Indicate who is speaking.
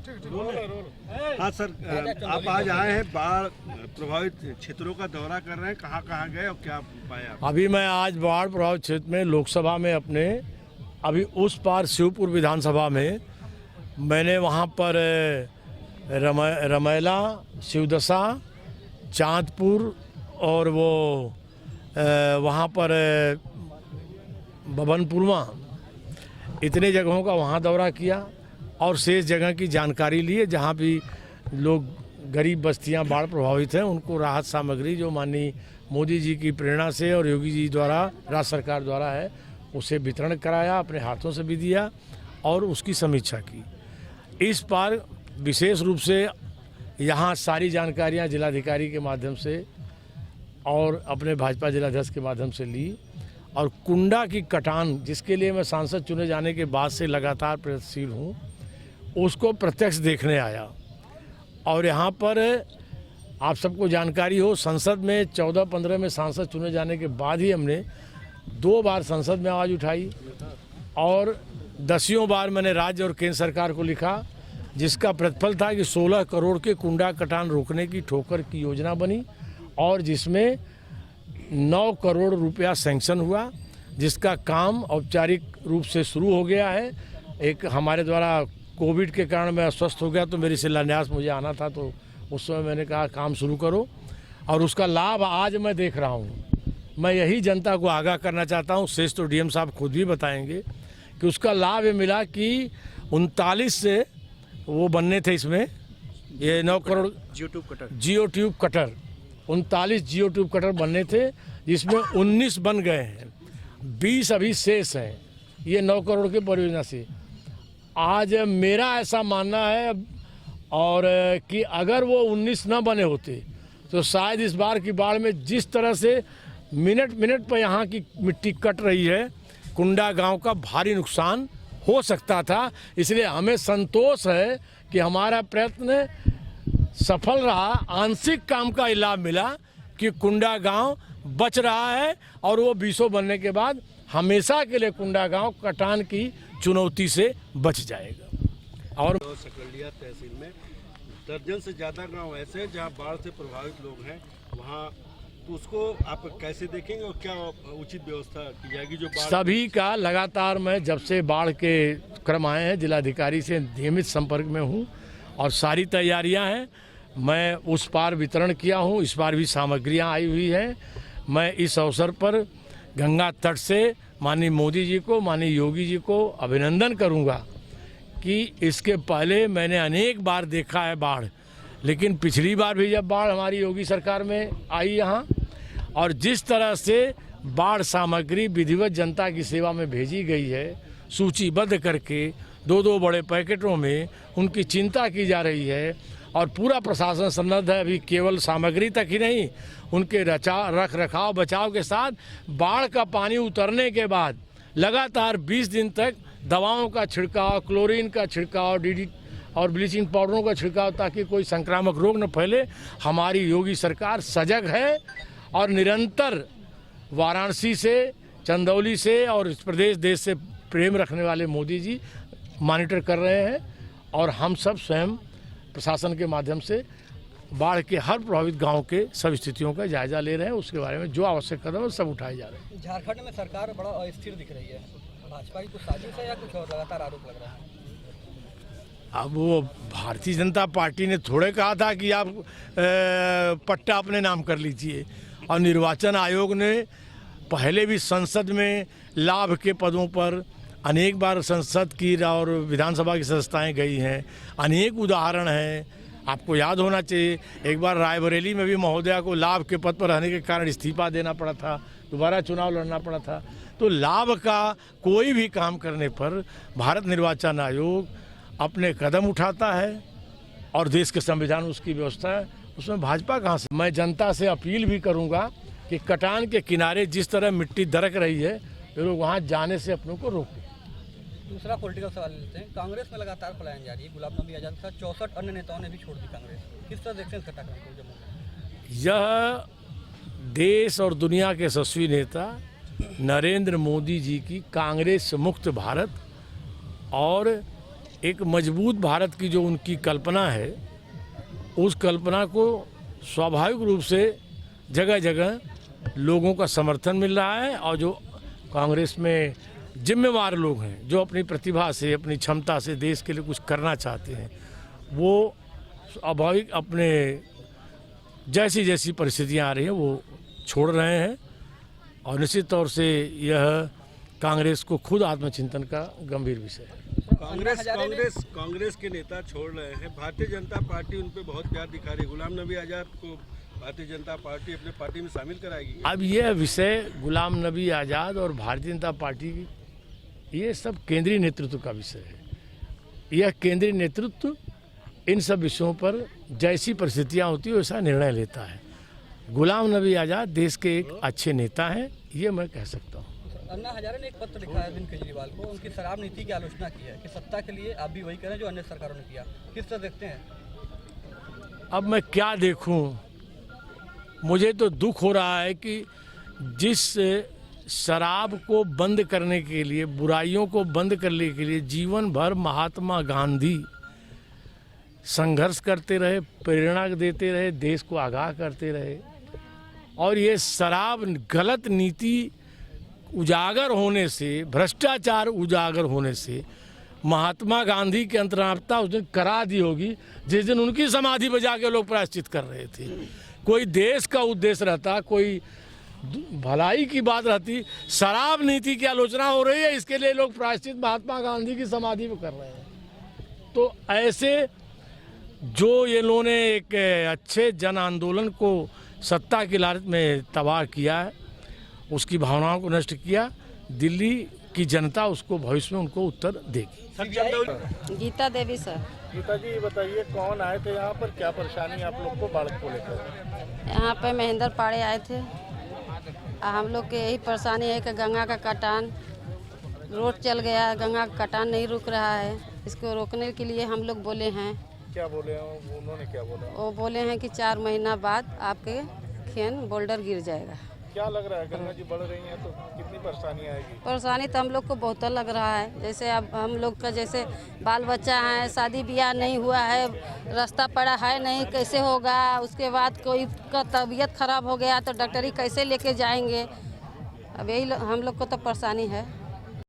Speaker 1: हाँ सर, आप आज आए हैं बाढ़ प्रभावित क्षेत्रों का दौरा कर रहे हैं, कहाँ गए और क्या पाया?
Speaker 2: अभी मैं आज बाढ़ प्रभावित क्षेत्र में लोकसभा में अपने अभी उस पार शिवपुर विधानसभा में मैंने वहाँ पर रमैला, शिवदशा, चांदपुर और वो वहाँ पर बबनपुरवा, इतने जगहों का वहाँ दौरा किया और शेष जगह की जानकारी लिए जहाँ भी लोग गरीब बस्तियाँ बाढ़ प्रभावित हैं उनको राहत सामग्री जो माननीय मोदी जी की प्रेरणा से और योगी जी द्वारा, राज्य सरकार द्वारा है, उसे वितरण कराया, अपने हाथों से भी दिया और उसकी समीक्षा की। इस बार विशेष रूप से यहाँ सारी जानकारियाँ जिलाधिकारी के माध्यम से और अपने भाजपा जिलाध्यक्ष के माध्यम से ली और कुंडा की कटान, जिसके लिए मैं सांसद चुने जाने के बाद से लगातार प्रयत्नशील हूँ, उसको प्रत्यक्ष देखने आया। और यहाँ पर आप सबको जानकारी हो, संसद में 14-15 में सांसद चुने जाने के बाद ही हमने 2 बार संसद में आवाज़ उठाई और 10 बार मैंने राज्य और केंद्र सरकार को लिखा, जिसका प्रतिफल था कि 16 करोड़ के कुंडा कटान रोकने की ठोकर की योजना बनी और जिसमें 9 करोड़ रुपया सैंक्शन हुआ, जिसका काम औपचारिक रूप से शुरू हो गया है। एक हमारे द्वारा कोविड के कारण मैं अस्वस्थ हो गया तो मेरी शिलान्यास मुझे आना था, तो उस समय मैंने कहा काम शुरू करो और उसका लाभ आज मैं देख रहा हूँ। मैं यही जनता को आगाह करना चाहता हूँ, शेष तो डीएम साहब खुद भी बताएंगे कि उसका लाभ ये मिला कि 39 से वो बनने थे इसमें, ये 9 करोड़ जियो ट्यूब कटर 39 जियो ट्यूब कटर बनने थे, जिसमें 19 बन गए हैं, 20 अभी शेष हैं, ये 9 करोड़ के परियोजना से। आज मेरा ऐसा मानना है और कि अगर वो 19 न बने होते तो शायद इस बार की बाढ़ में जिस तरह से मिनट पर यहाँ की मिट्टी कट रही है, कुंडा गांव का भारी नुकसान हो सकता था। इसलिए हमें संतोष है कि हमारा प्रयत्न सफल रहा, आंशिक काम का लाभ मिला कि कुंडा गांव बच रहा है और वो 20 बनने के बाद हमेशा के लिए कुंडा गांव कटान की चुनौती से बच जाएगा। और
Speaker 1: सकलिया तहसील में दर्जन से ज़्यादा गांव ऐसे हैं जहां बाढ़ से प्रभावित लोग हैं, वहां तो उसको आप कैसे देखेंगे और क्या उचित व्यवस्था की जाएगी? जो
Speaker 2: सभी का लगातार मैं जब से बाढ़ के क्रम आए हैं जिलाधिकारी से नियमित संपर्क में हूँ और सारी तैयारियां हैं। मैं उस पार वितरण किया हूँ, इस बार भी सामग्रियां आई हुई हैं। मैं इस अवसर पर गंगा तट से माननीय मोदी जी को, माननीय योगी जी को अभिनंदन करूंगा कि इसके पहले मैंने अनेक बार देखा है बाढ़, लेकिन पिछली बार भी जब बाढ़ हमारी योगी सरकार में आई यहाँ और जिस तरह से बाढ़ सामग्री विधिवत जनता की सेवा में भेजी गई है, सूचीबद्ध करके 2-2 बड़े पैकेटों में उनकी चिंता की जा रही है और पूरा प्रशासन सन्नद्ध है। अभी केवल सामग्री तक ही नहीं, उनके रख रखाव बचाव के साथ बाढ़ का पानी उतरने के बाद लगातार 20 दिन तक दवाओं का छिड़काव, क्लोरीन का छिड़काव, डीडी और ब्लीचिंग पाउडरों का छिड़काव, ताकि कोई संक्रामक रोग न फैले। हमारी योगी सरकार सजग है और निरंतर वाराणसी से, चंदौली से और इस प्रदेश देश से प्रेम रखने वाले मोदी जी मॉनिटर कर रहे हैं और हम सब स्वयं प्रशासन के माध्यम से बाढ़ के हर प्रभावित गांव के सब स्थितियों का जायजा ले रहे हैं। उसके बारे में जो आवश्यक कदम है सब उठाए जा रहे हैं।
Speaker 3: झारखंड में सरकार बड़ा अस्थिर दिख रही है, भाजपा की कुछ साजिश है या कुछ और लगातार आरोप लग रहा है?
Speaker 2: अब वो भारतीय जनता पार्टी ने थोड़े कहा था कि आप पट्टा अपने नाम कर लीजिए, और निर्वाचन आयोग ने पहले भी संसद में लाभ के पदों पर अनेक बार संसद की और विधानसभा की सदस्यताएं गई हैं। अनेक उदाहरण हैं, आपको याद होना चाहिए। एक बार रायबरेली में भी महोदया को लाभ के पद पर रहने के कारण इस्तीफा देना पड़ा था, दोबारा चुनाव लड़ना पड़ा था। तो लाभ का कोई भी काम करने पर भारत निर्वाचन आयोग अपने कदम उठाता है और देश के संविधान उसकी व्यवस्था है, उसमें भाजपा कहाँ से। मैं जनता से अपील भी करूँगा कि कटान के किनारे जिस तरह मिट्टी दरक रही है, वे लोग वहाँ जाने से अपनों को रोकें।
Speaker 3: दूसरा पॉलिटिकल सवाल लेते हैं। कांग्रेस में लगातार पलायन जारी है, गुलाम नबी आजाद का 64 अन्य नेताओं ने भी छोड़ दी कांग्रेस। किस तरह देखते हैं इसका घटनाक्रम?
Speaker 2: यह देश और दुनिया के यशस्वी नेता नरेंद्र मोदी जी की कांग्रेस मुक्त भारत और एक मजबूत भारत की जो उनकी कल्पना है, उस कल्पना को स्वाभाविक रूप से जगह जगह लोगों का समर्थन मिल रहा है। और जो कांग्रेस में जिम्मेवार लोग हैं, जो अपनी प्रतिभा से, अपनी क्षमता से देश के लिए कुछ करना चाहते हैं, वो स्वाभाविक अपने जैसी जैसी परिस्थितियां आ रही हैं वो छोड़ रहे हैं। और निश्चित तौर से यह कांग्रेस को खुद आत्मचिंतन का गंभीर विषय है।
Speaker 1: कांग्रेस के नेता छोड़ रहे हैं, भारतीय जनता पार्टी उन पे बहुत प्यार दिखा रही है। गुलाम नबी आज़ाद को भारतीय जनता पार्टी अपने पार्टी में शामिल कराएगी।
Speaker 2: अब यह विषय गुलाम नबी आज़ाद और भारतीय जनता पार्टी, ये सब केंद्रीय नेतृत्व का विषय है। यह केंद्रीय नेतृत्व इन सब विषयों पर जैसी परिस्थितियां होती है वैसा निर्णय लेता है। गुलाम नबी आज़ाद देश के एक अच्छे नेता हैं, ये मैं कह सकता हूँ।
Speaker 3: अन्ना हजारे ने एक पत्र लिखा है अरविंद केजरीवाल को, उनकी शराब नीति की आलोचना की है कि सत्ता के लिए आप भी वही करें जो अन्य सरकारों ने किया। किस तरह देखते हैं?
Speaker 2: अब मैं क्या देखूं, मुझे तो दुख हो रहा है कि जिस शराब को बंद करने के लिए, बुराइयों को बंद करने के लिए जीवन भर महात्मा गांधी संघर्ष करते रहे, प्रेरणा देते रहे, देश को आगाह करते रहे, और ये शराब गलत नीति उजागर होने से, भ्रष्टाचार उजागर होने से महात्मा गांधी की अंतरात्मा उस दिन करा दी होगी जिस दिन उनकी समाधि पर जाके लोग प्रायश्चित कर रहे थे। कोई देश का उद्देश्य रहता, कोई भलाई की बात रहती, शराब नीति की आलोचना हो रही है, इसके लिए लोग प्रायश्चित महात्मा गांधी की समाधि पर कर रहे हैं। तो ऐसे जो ये लोगों ने एक अच्छे जन आंदोलन को सत्ता की लालच में तबाह किया है, उसकी भावनाओं को नष्ट किया, दिल्ली की जनता उसको भविष्य में उनको उत्तर देगी।
Speaker 4: गीता देवी सर।
Speaker 5: गीता जी बताइए, कौन आए थे यहाँ पर, क्या परेशानी आप लोग को बाढ़ को लेकर?
Speaker 4: यहाँ पे महेंद्र पाड़े आए थे। हम लोग के यही परेशानी है कि गंगा का कटान, रोड चल गया, गंगा का कटान नहीं रुक रहा है। इसको रोकने के लिए हम लोग बोले हैं।
Speaker 5: क्या बोले हैं उन्होंने? क्या बोला?
Speaker 4: वो बोले हैं कि 4 महीना बाद आपके खेन बोल्डर गिर जाएगा।
Speaker 5: क्या लग रहा है, गंगा जी बढ़ रही हैं तो कितनी परेशानी आएगी?
Speaker 4: परेशानी तो हम लोग को बहुत लग रहा है। जैसे अब हम लोग का जैसे बाल बच्चा है, शादी ब्याह नहीं हुआ है, रास्ता पड़ा है नहीं, कैसे होगा? उसके बाद कोई का तबीयत खराब हो गया तो डॉक्टरी कैसे लेके जाएंगे? अब यही हम लोग को तो परेशानी है।